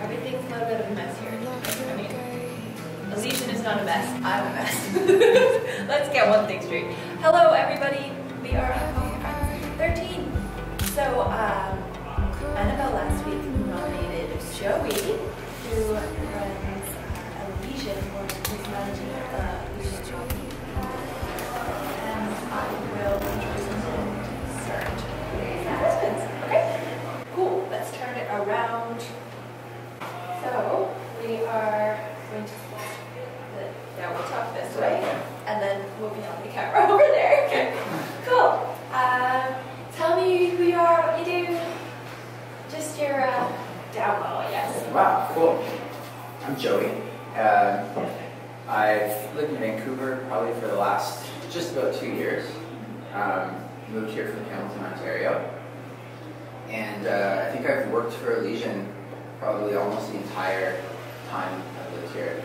Everything's a little bit of a mess here. I mean, Elysian is not a mess. I'm a mess. Let's get one thing straight. Hello, everybody. We are on Coffee Friends 13. So, Annabelle last week nominated Joey, who runs Elysian, or is managing Elysian Coffee. And I will introduce him to start with announcements. Okay? Cool. Let's turn it around. So, we are going to yeah, we'll talk this way, and then we'll be on the camera over there. Okay. Cool. Tell me who you are, what you do, just your down low, I guess. Wow, cool. I'm Joey. I've lived in Vancouver probably for the last just about 2 years. Moved here from Hamilton, Ontario. And I think I've worked for Elysian probably almost the entire time I've lived here.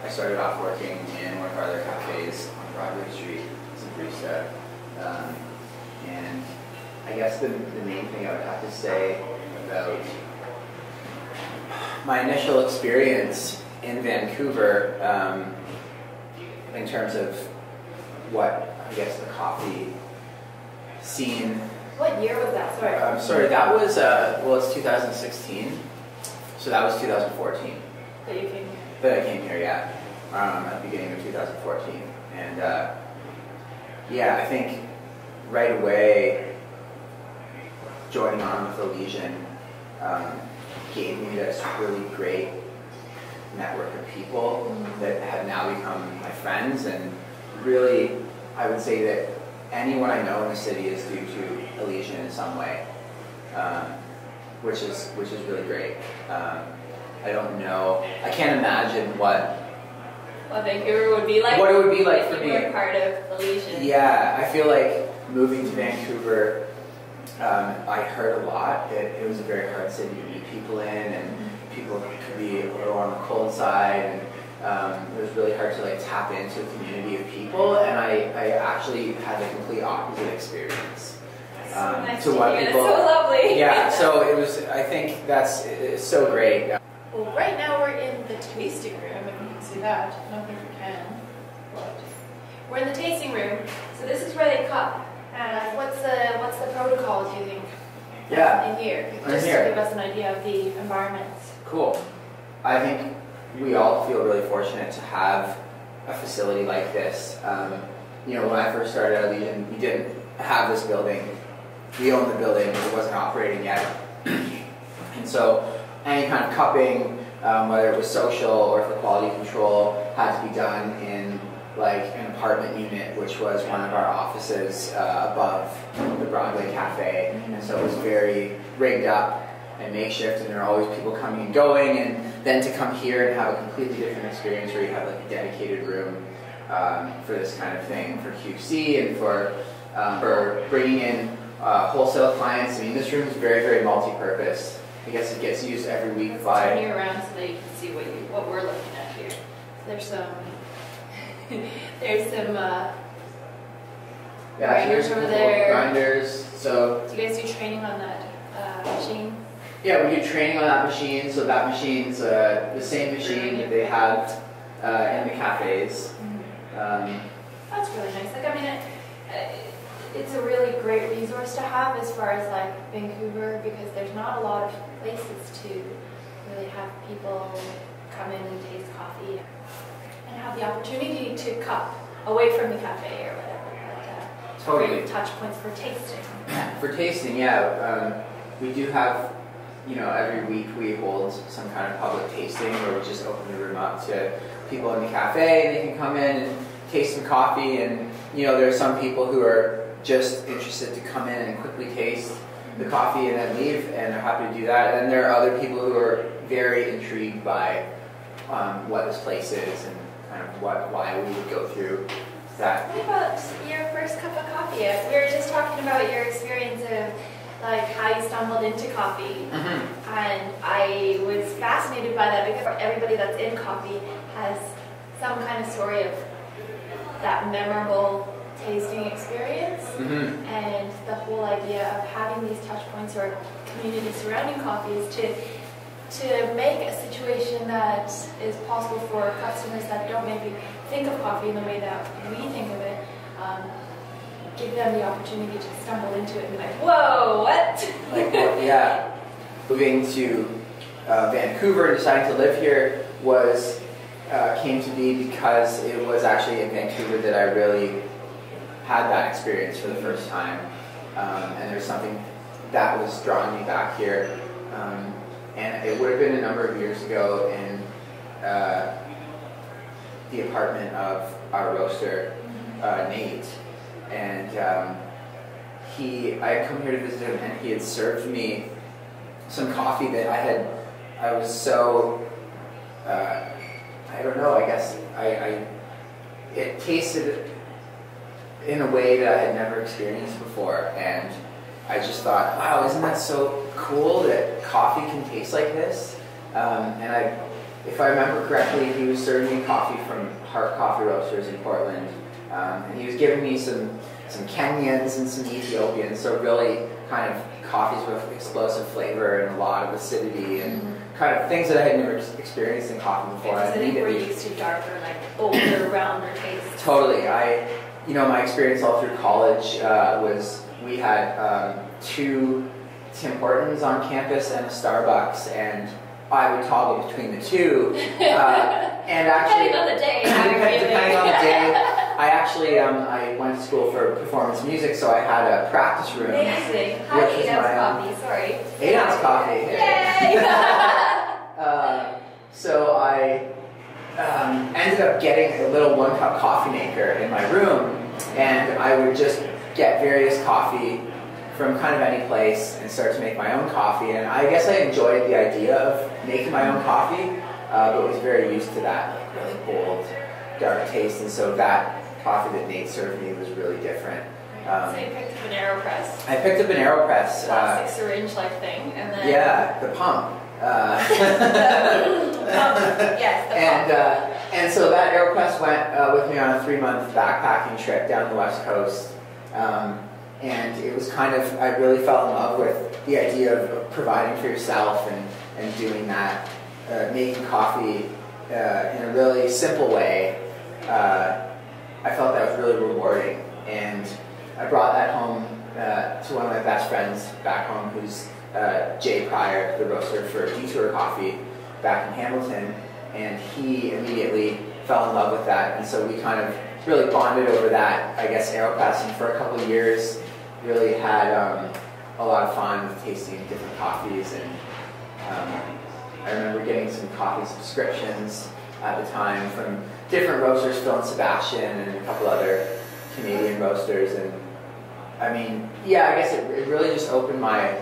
I started off working in one of our other cafes on Broadway Street as a barista. And I guess the main thing I would have to say about my initial experience in Vancouver, in terms of what, I guess, the coffee scene. What year was that? Sorry. Sorry, that was, well, it's 2016. So that was 2014. That you came here? That I came here, yeah, at the beginning of 2014. And yeah, I think right away joining on with Elysian gave me this really great network of people that have now become my friends. And really, I would say that anyone I know in the city is due to Elysian in some way, which is really great. I don't know. I can't imagine what Vancouver would be like. What it would be like for me. If you were part of Elysian. Yeah, I feel like moving to Vancouver, I heard a lot that it was a very hard city to meet people in, and people could be a little on the cold side, and it was really hard to like tap into a community of people. And I actually had a complete opposite experience. So nice to what hear. people. That's so lovely. Yeah, so it was. I think it's so great. Well, right now we're in the tasting room, if you can see that. I don't think you can. But we're in the tasting room, so this is where they cup. And what's the protocol, do you think? Yeah. In here, In just here. to give us an idea of the environment. Cool. I think we all feel really fortunate to have a facility like this. You know, when I first started at Elysian, we didn't have this building. We owned the building, but it wasn't operating yet. And so any kind of cupping, whether it was social or for quality control, had to be done in like an apartment unit, which was one of our offices above the Broadway Cafe. And so it was very rigged up and makeshift, and there were always people coming and going. And then to come here and have a completely different experience where you have like a dedicated room for this kind of thing, for QC and for bringing in wholesale clients. I mean, this room is very, very multi-purpose. I guess it gets used every week by... Turn you around so that you can see what we're looking at here. There's some... grinders over there. Grinders, so... Do you guys do training on that machine? Yeah, we do training on that machine. So that machine's the same machine that they have in the cafes. That's really nice. Like, I mean, it's a really great resource to have as far as like Vancouver, because there's not a lot of places to really have people come in and taste coffee and have the opportunity to cup away from the cafe or whatever. But, Totally. Great touch points for tasting. For tasting, yeah. We do have, you know, every week we hold some kind of public tasting where we just open the room up to people in the cafe, and they can come in and taste some coffee. And, you know, there are some people who are just interested to come in and quickly taste the coffee and then leave, and they're happy to do that. And then there are other people who are very intrigued by what this place is and kind of why we would go through that. What about your first cup of coffee? We were just talking about your experience of like how you stumbled into coffee, and I was fascinated by that because everybody that's in coffee has some kind of story of that memorable tasting experience, and the whole idea of having these touch points or community surrounding coffee is to make a situation that is possible for customers that don't maybe think of coffee in the way that we think of it. Give them the opportunity to stumble into it and be like, whoa, what? Like, well, yeah, moving to Vancouver and deciding to live here came to be because it was actually in Vancouver that I really had that experience for the first time, and there's something that was drawing me back here, and it would have been a number of years ago in the apartment of our roaster, Nate. And I had come here to visit him, and he had served me some coffee that I was so, I don't know, I guess, it tasted in a way that I had never experienced before, and I just thought, wow, isn't that so cool that coffee can taste like this? And if I remember correctly, he was serving me coffee from Heart Coffee Roasters in Portland. And he was giving me some Kenyans and some Ethiopians, so really kind of coffees with explosive flavor and a lot of acidity and kind of things that I had never experienced in coffee before. I think we're used to darker, like older, rounder tastes. Totally. My experience all through college was we had 2 Tim Hortons on campus and a Starbucks, and I would toggle between the two. And actually, depending on the day. Depending on the day. I went to school for performance music, so I had a practice room. Amazing. Hi, 8 ounce coffee. Sorry. 8 ounce coffee. Yay! So I ended up getting a little 1-cup coffee maker in my room, and I would just get various coffee from kind of any place and start to make my own coffee. And I guess I enjoyed the idea of making my own coffee, but was very used to that like really bold, dark taste. And so that coffee that Nate served me was really different. So you picked up an AeroPress. I picked up an AeroPress. Plastic syringe-like thing, and then the pump. Yes, the pump. And so that AeroPress went with me on a 3-month backpacking trip down the West Coast. And it was kind of, I really fell in love with the idea of providing for yourself and doing that, making coffee in a really simple way. I felt that was really rewarding. And I brought that home to one of my best friends back home, who's Jay Pryor, the roaster for Detour Coffee back in Hamilton. And he immediately fell in love with that. And so we kind of really bonded over that, I guess, AeroPress. And for a couple of years, really had a lot of fun with tasting different coffees. And I remember getting some coffee subscriptions at the time from different roasters, Phil and Sebastian, and a couple other Canadian roasters. And I mean, yeah, I guess it really just opened my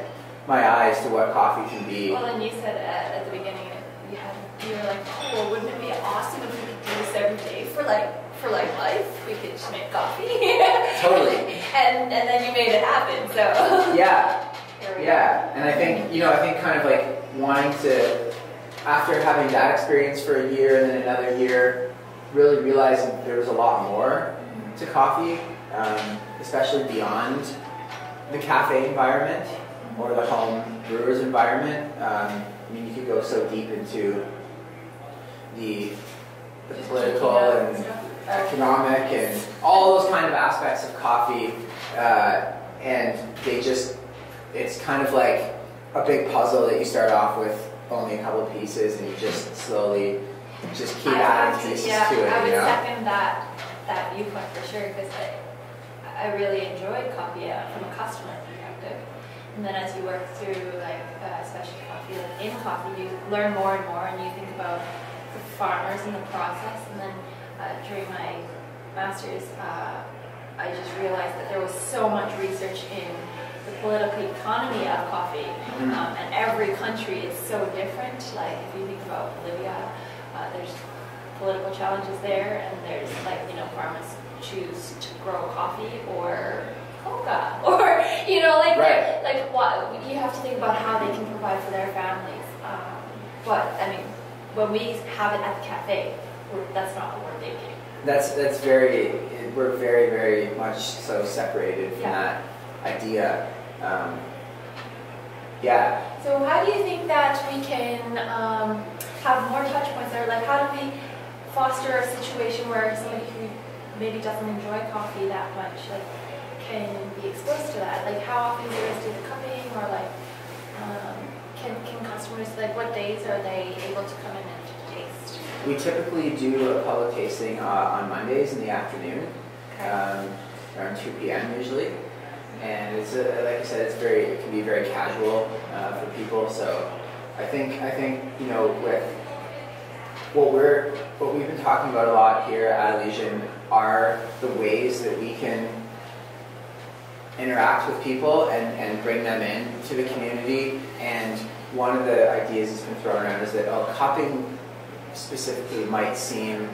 eyes to what coffee can be. Well, and you said at the beginning, you were like, oh, well, wouldn't it be awesome if we could do this every day for life? We could just make coffee. Totally. and then you made it happen. So yeah, and I think kind of like wanting to, after having that experience for a year and then another year, really realizing there was a lot more to coffee, especially beyond the cafe environment or the home brewer's environment. I mean, you could go so deep into the political and economic and all those kind of aspects of coffee, and it's kind of like a big puzzle that you start off with only a couple of pieces, and you just slowly just keep adding pieces to it. I would second that viewpoint for sure, because I really enjoyed coffee from a customer perspective. And then as you work through specialty coffee, in coffee, you learn more and more, and you think about the farmers and the process. And then during my master's, I just realized that there was so much research in the political economy of coffee, and every country is so different. Like if you think about Bolivia, there's political challenges there, and there's farmers choose to grow coffee or coca, or right. what you have to think about how they can provide for their families. But I mean, when we have it at the cafe, that's not what we're thinking. That's very we're very, very much so separated from that idea. Yeah. So how do you think that we can have more touch points, or like how do we foster a situation where somebody who maybe doesn't enjoy coffee that much, like, can be exposed to that? Like, how often do you guys do the cupping, or like, can customers, like, what days are they able to come in and taste? We typically do a public tasting on Mondays in the afternoon, around 2 p.m. usually. And it's like I said, it can be very casual for people. So I think you know, with what we've been talking about a lot here at Elysian are the ways that we can interact with people and bring them in to the community. And one of the ideas that's been thrown around is that cupping specifically might seem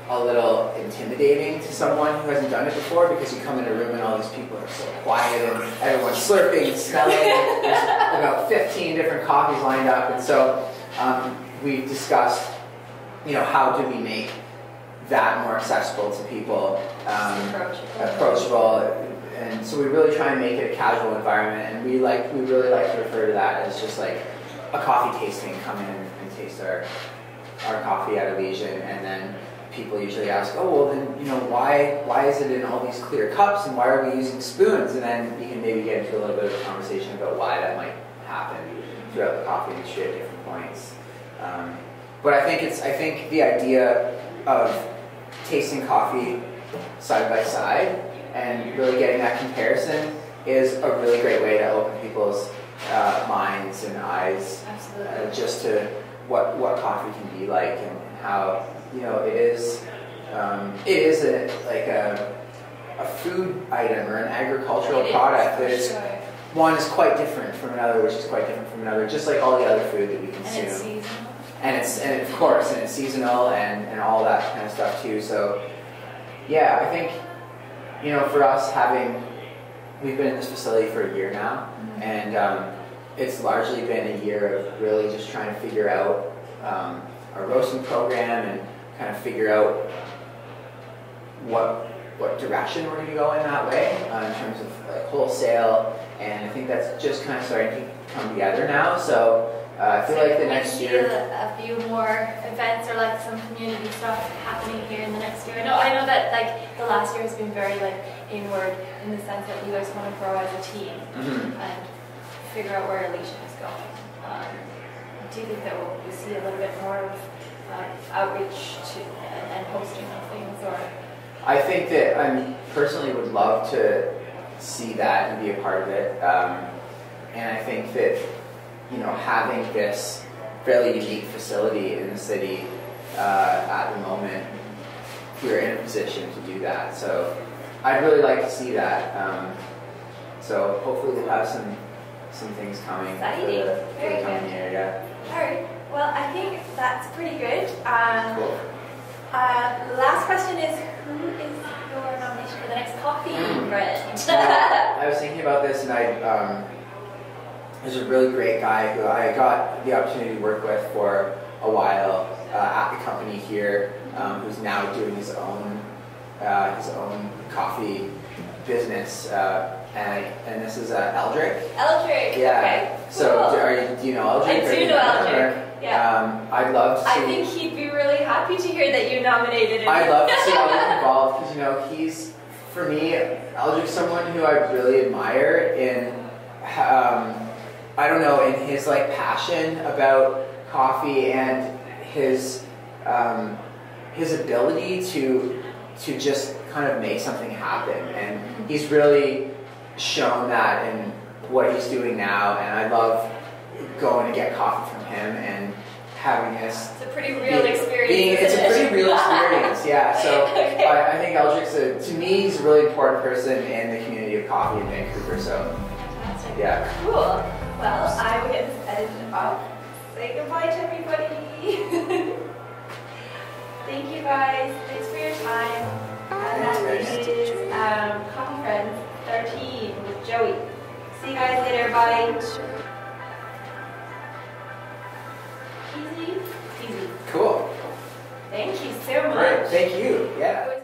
a little intimidating to someone who hasn't done it before, because you come in a room and all these people are so quiet and everyone's slurping and smelling. There's about 15 different coffees lined up, and so we've discussed, you know, how do we make that more accessible to people, approachable, and so we really try and make it a casual environment, and we really like to refer to that as just like a coffee tasting. Come in and taste our coffee at Elysian, and then people usually ask, oh, well then, you know, why is it in all these clear cups, and why are we using spoons? And then you can maybe get into a little bit of a conversation about why that might happen throughout the coffee industry at different points. But I think the idea of tasting coffee side by side and really getting that comparison is a really great way to open people's minds and eyes just to what coffee can be like, and how, you know, it is a food item or an agricultural product that is, one is quite different from another, which is quite different from another, just like all the other food that we consume. And it's seasonal. And of course, and it's seasonal and all that kind of stuff too. So yeah, I think, you know, for us, we've been in this facility for a year now, and it's largely been a year of really just trying to figure out our roasting program and kind of figure out what direction we're going to go in that way in terms of like wholesale, and I think that's just kind of starting to come together now. So I feel like the next year, a few more events or like some community stuff happening here in the next year. I know that like the last year has been very like inward in the sense that you guys want to grow as a team and figure out where Elysian is going. Do you think that we'll see a little bit more of outreach to and hosting of things, or? I think that I personally would love to see that and be a part of it, and I think that, you know, having this fairly unique facility in the city at the moment, we're in a position to do that. So I'd really like to see that. So hopefully we'll have some things coming for the coming year. Yeah. All right. Well, I think that's pretty good. Cool. Last question is, who is your nomination for the next coffee brand? I was thinking about this, and there's a really great guy who I got the opportunity to work with for a while at the company here, who's now doing his own coffee business, and this is Eldrick. Eldrick. Yeah. Okay. So cool. do you know Eldrick? I do know Eldrick. Yeah. I'd love to see. I think he'd be really happy to hear that you nominated him. I'd love to see Eldrick involved, because, you know, he's, for me, Eldrick's someone who I really admire in, I don't know, in his like passion about coffee and his ability to just kind of make something happen, and he's really shown that in what he's doing now, and I love going to get coffee from him and having this. It's a pretty real experience. It's a pretty real experience, yeah. So okay. I think Eldrick's to me, he's a really important person in the community of coffee in Vancouver. So fantastic. Yeah. Cool. Well, I would end off. Say goodbye to everybody. Thank you guys. Thanks for your time. And that is Coffee Friends 13 with Joey. See you guys later. Bye. Easy. Cool. Thank you so much. Great. Thank you. Yeah.